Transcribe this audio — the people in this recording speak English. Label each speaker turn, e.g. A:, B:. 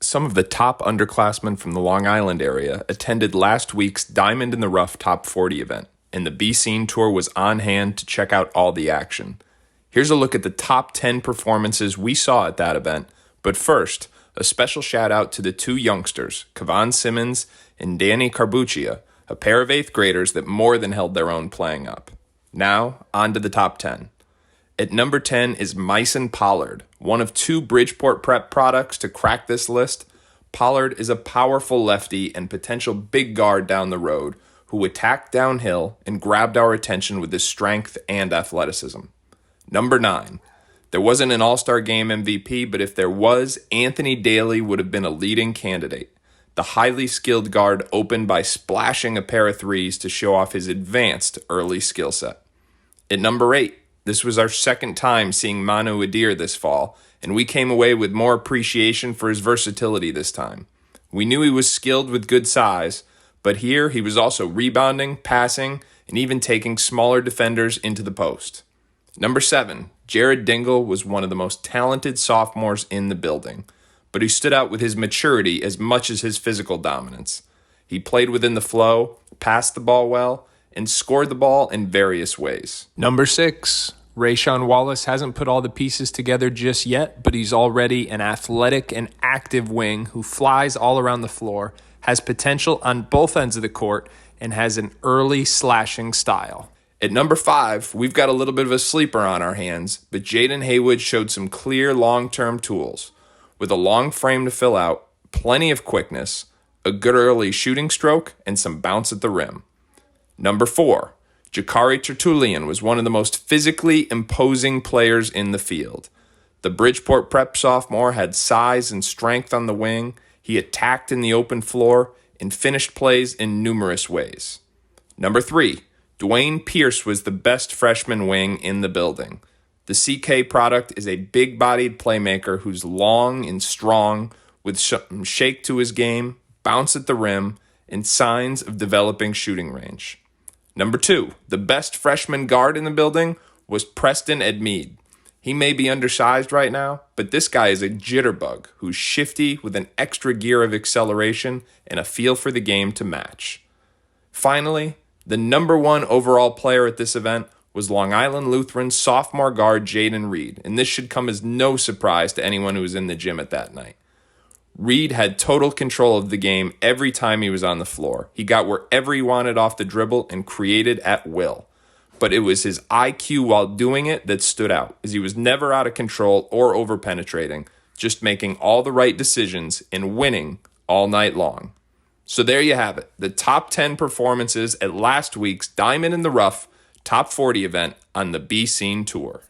A: Some of the top underclassmen from the Long Island area attended last week's Diamond in the Rough Top 40 event, and the Be Seen Tour was on hand to check out all the action. Here's a look at the top 10 performances we saw at that event, but first, a special shout out to the two youngsters, Kavan Simmons and Danny Carbuccia, a pair of 8th graders that more than held their own playing up. Now, on to the top 10. At number 10 is Myson Pollard, one of 2 Bridgeport Prep products to crack this list. Pollard is a powerful lefty and potential big guard down the road who attacked downhill and grabbed our attention with his strength and athleticism. Number 9. There wasn't an All-Star Game MVP, but if there was, Anthony Daly would have been a leading candidate. The highly skilled guard opened by splashing a pair of threes to show off his advanced early skill set. At number 8, this was our second time seeing Manu Adir this fall, and we came away with more appreciation for his versatility this time. We knew he was skilled with good size, but here he was also rebounding, passing, and even taking smaller defenders into the post. Number 7, Jared Dingle was one of the most talented sophomores in the building, but he stood out with his maturity as much as his physical dominance. He played within the flow, passed the ball well, and scored the ball in various ways.
B: Number 6, Rayshawn Wallace hasn't put all the pieces together just yet, but he's already an athletic and active wing who flies all around the floor, has potential on both ends of the court, and has an early slashing style.
A: At number 5, we've got a little bit of a sleeper on our hands, but Jaden Haywood showed some clear long-term tools. With a long frame to fill out, plenty of quickness, a good early shooting stroke, and some bounce at the rim. Number 4, Jakari Tertullian was one of the most physically imposing players in the field. The Bridgeport Prep sophomore had size and strength on the wing, he attacked in the open floor, and finished plays in numerous ways. Number 3, Dwayne Pierce was the best freshman wing in the building. The CK product is a big-bodied playmaker who's long and strong, with some shake to his game, bounce at the rim, and signs of developing shooting range. Number 2, the best freshman guard in the building was Preston Edmeade. He may be undersized right now, but this guy is a jitterbug who's shifty with an extra gear of acceleration and a feel for the game to match. Finally, the number 1 overall player at this event was Long Island Lutheran sophomore guard Jaden Reed, and this should come as no surprise to anyone who was in the gym at that night. Reed had total control of the game every time he was on the floor. He got wherever he wanted off the dribble and created at will. But it was his IQ while doing it that stood out, as he was never out of control or over-penetrating, just making all the right decisions and winning all night long. So there you have it, the top 10 performances at last week's Diamond in the Rough Top 40 event on the Be Seen Tour.